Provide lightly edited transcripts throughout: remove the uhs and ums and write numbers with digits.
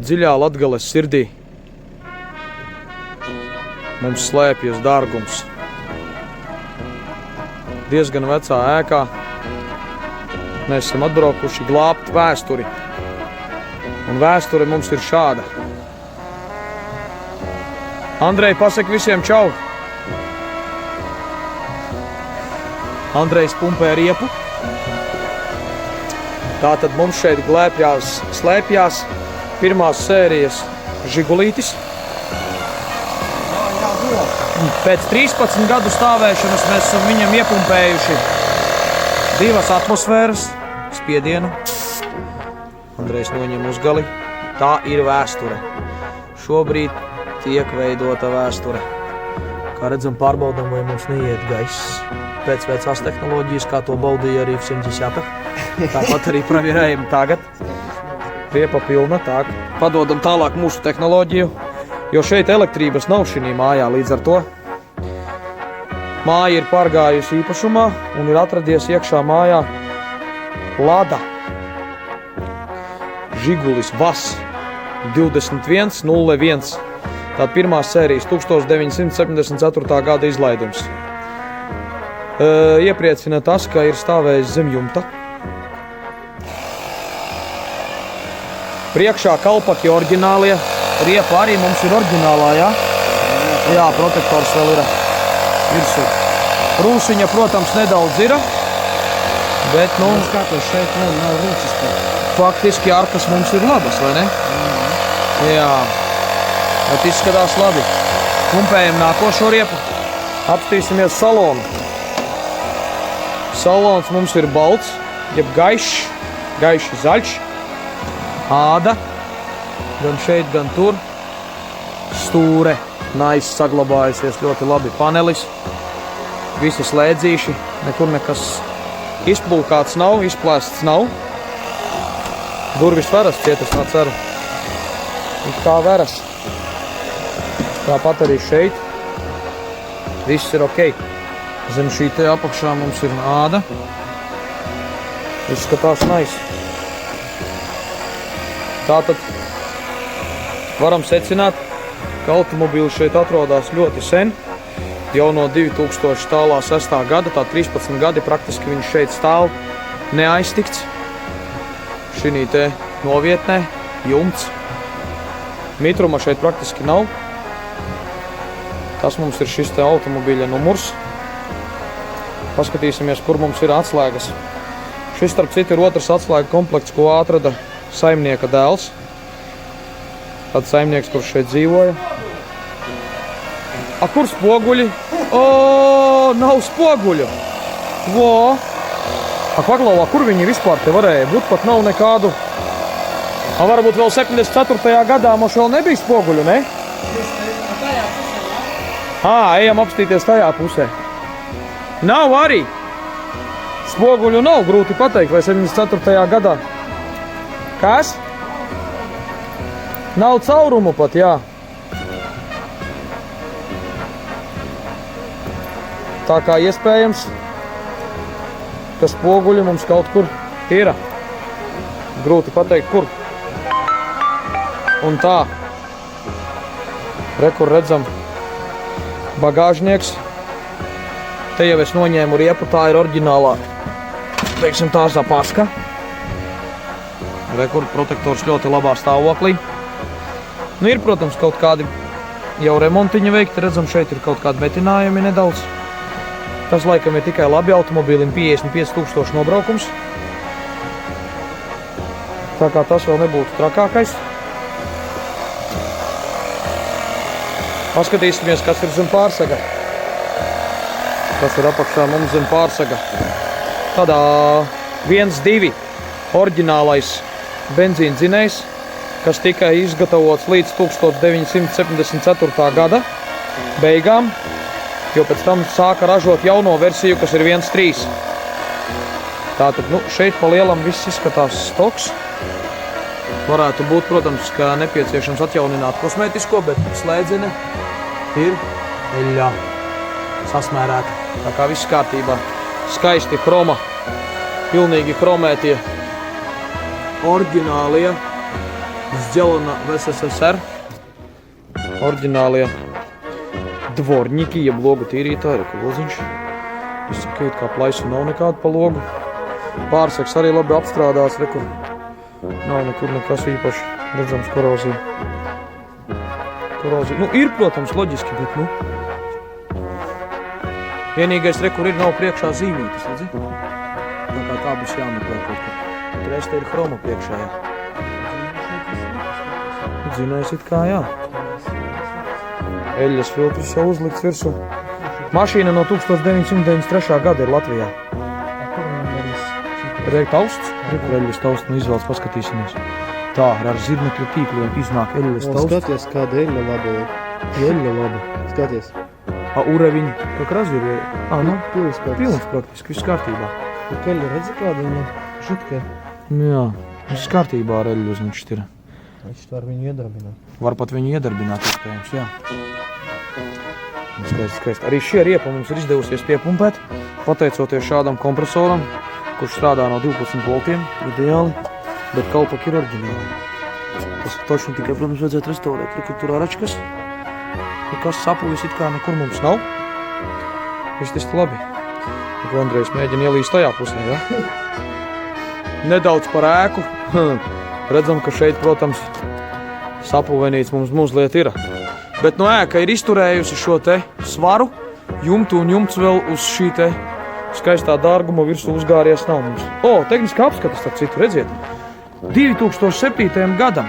dziļā Latgales sirdī mums slēpjas dārgums. Diezgan vecā ēkā mēs esam atbraukuši glābt vēsturi. Un vēsture mums ir šāda. Andrej, pasaki visiem čau! Andrejs pumpē riepu. Tātad mums šeit slēpjās pirmās sērijas Žigulītis. Pēc 13 gadu stāvēšanas mēs esam viņam iepumpējuši 2 atmosfēras spiedienu. Andrejs noņem uzgali. Tā ir vēsture. Šobrīd tiek veidota vēsture. Kā redzam, pārbaudam, vai mums neiet gaiss. Pēc vecās tehnoloģijas, kā to baudīja arī 70. Tāpat arī pravierējam tagad. Riepa pilna, tā. Padodam tālāk mūsu tehnoloģiju, jo šeit elektrības nav šī mājā, līdz ar to māja ir pārgājusi īpašumā un ir atradies iekšā mājā Lada Žigulis VAS 2101. Tā pirmās sērijas 1974. gada izlaidums. Iepriecina tas, ka ir stāvējis zem jumta. Priekšā kalpaki oriģinālie. Riepa arī mums ir oriģinālā, jā? Jā, protektors vēl ir virsū. Rūsiņa, protams, nedaudz ir, bet, Skatos, šeit nav rūsis. Faktiski arkas mums ir labas, vai ne? Jā, bet izskatās labi. Pumpējam nākošo riepu. Apstīsimies salonu. Salons mums ir balts, jeb gaiši zaļš. Āda, gan šeit, gan tur. Stūre, nice, saglabājusies ļoti labi. Panelis, visi slēdzīši, nekur nekas izplūkāts nav, izplēsts nav. Durvis veras ciet, es ceru. Kā veras. Tāpat arī šeit. Viss ir ok. Zem šī te apakšā mums ir āda. Izskatās nice. Tātad varam secināt, ka automobīli šeit atrodas ļoti sen. Jau no 2006. gada, tā 13 gadi praktiski viņš šeit stāv neaiztikts. Šī te novietnē, jumts. Mitruma šeit praktiski nav. Tas mums ir šis te automobīļa numurs. Paskatīsimies, kur mums ir atslēgas. Šis, starp citu, ir otrs atslēga komplekts, ko atrada saimnieka dēls. Tad saimnieks, kurš šeit dzīvoja. A, kur spoguļi? O, nav spoguļu. Vo. A, paklauvā, kur viņi vispār te varēja būt? Pat nav nekādu. A, varbūt vēl 74. gadā mums vēl nebija spoguļu, ne? Ā, ejam apstīties tajā pusē. Nav arī. Spoguļu nav, grūti pateikt, vai 74. gadā. Kas? Nav caurumu pat, jā. Tā kā iespējams, ka spoguļi mums kaut kur ir. Grūti pateikt, kur. Un tā. Re, kur redzam bagāžnieks. Te jau es noņēmu riepu, tā ir oriģinālā, teiksim, tā zapaska. Re, kur protektors ļoti labā stāvoklī. Nu, ir, protams, kaut kādi jau remontiņi veikti. Redzam, šeit ir kaut kādi metinājumi nedaudz. Tas, laikam, ir tikai labi automobīlim 55 000 nobraukums. Tā kā tas vēl nebūtu trakākais. Paskatīsimies, kas ir zem pārsega. Tas ir apakšā mums zem pārsega. Tādā 1.2 oriģinālais benzīna dzinējs, kas tika izgatavots līdz 1974. gada beigām, jo pēc tam sāka ražot jauno versiju, kas ir 1.3. Tātad, nu, šeit pa lielam viss izskatās stoks. Varētu būt, protams, ka nepieciešams atjaunināt kosmētisko, bet slēdzene ir eļļā sasmērēta. Tā kā viss kārtībā. Skaisti kroma, pilnīgi kromētie, oriģinālie сделано в СССР. Оригinālie dvorņiki, jeb logu tīrītāji, reku loziņš. Viss ok, kā plaisu nav nekāda pa logu. Pārseks arī labi apstrādāts, reku. Nav nekur nekas īpaši redzams korozija. Nu, ir, protams, loģiski, bet, nu. Vienīgais, rekur, ir nav priekšā zīmītas, redzi? Tā būs jāmeklē kaut kur. Reiz te ir hroma priekšā, jā. Dzinējs it kā, jā. Eļļas filtrs jau uzlikts virsū. Mašīna no 1993. gada ir Latvijā. Reik tausts? Rekur eļļas tausts, nu izvēles paskatīsimies. Tā, ar zirnekļu tīkliem iznāk eļļas tausts. Skaties, kāda eļļa laba ir. Eļļa laba. Skaties. Ureviņi, kā krāzi ir. Nu, Pilns praktiski, viss kārtībā. Eļļa, redzi kāda viņa žitkai? Jā, viss kārtībā ar eļļu uzniņš ir. Viņš var viņu iedarbināt. Var pat viņu iedarbināt, iespējams, jā. Skaisti. Arī šie riepa mums ir izdevusies piepumpēt, pateicoties šādam kompresoram, kurš strādā no 12 voltiem, ideāli, bet kalpaki ir oriģināli. Tas točni tikai, protams, vajadzētu restaurēt. Tur aračkas, nekas sapuvis it kā nekur mums nav. Viss tas labi. Andrejs mēģina ielīst tajā pusē, ja? Nedaudz par ēku. Redzam, ka šeit, protams, sapuvenīts mums mazliet ir. Bet no ēka ir izturējusi šo te svaru, jumtu un jumts vēl uz šī te skaistā dārguma virsū uzgāries nav mums. Tehniskā apskatas, starp citu, redziet. 2007. gadam,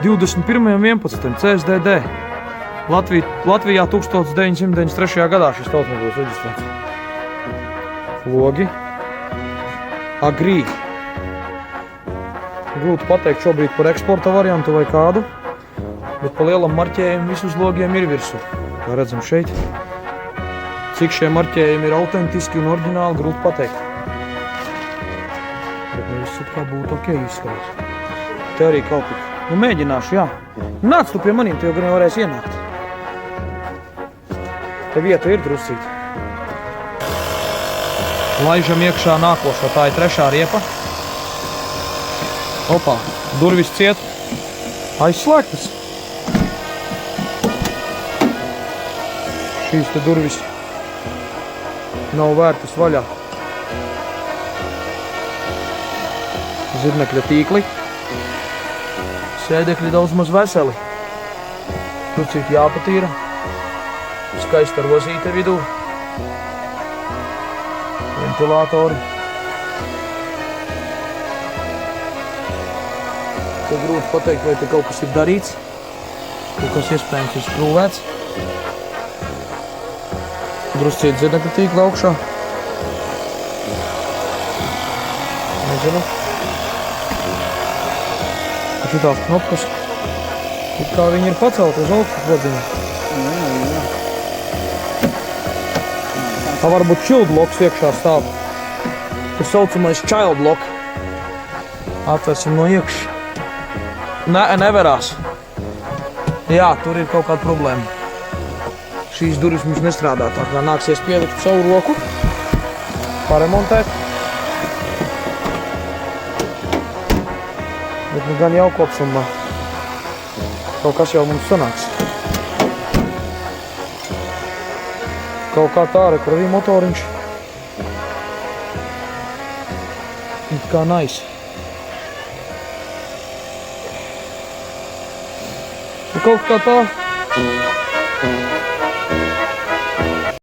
21.11. CSDD. Latvijā 1993. gadā šis automobilis reģistrēts. Logi. Agrī. Grūti pateikt šobrīd par eksporta variantu vai kādu, bet pa lielam marķējumu visus logiem ir virsū. Kā redzam šeit. Cik šie marķējumi ir autentiski un oriģināli, grūti pateikt. Bet viss it kā būtu ok izskatās. Te arī kalpika. Nu mēģināšu, jā. Nāc tu pie manīm, te jau gan varēs ienākt. Te vieta ir druscīt. Laižam iekšā nākošo, tā ir trešā riepa. Opā, durvis ciet. Aizslēgtas. Šīs te durvis nav vērtas vaļā. Zirnekļa tīkli. Sēdekļi daudz maz veseli. Tur cik jāpatīra. Skaista rozīte vidū. Ventilātori. Te grūti pateikt, vai te kaut kas ir darīts. Kaut kas iespējams ir skrūvēts. Druscīt zirnekļa tīkla augšā. Nezinu. Šitās knopkas. It kā viņi ir pacelti uz augstu podziņu. Tā varbūt child locks iekšā stāv. Tas saucamais child lock. Atvērsim no iekšā. Neverās. Jā, tur ir kaut kāda problēma. Šīs durvis mums nestrādā, tā kā nāksies pielikt savu roku, paremontēt. Bet nu gan jau kopsumā. Kaut kas jau mums sanāks. Kaut kā tā, rekur arī motoriņš. It kā nice. Kaut kā tā.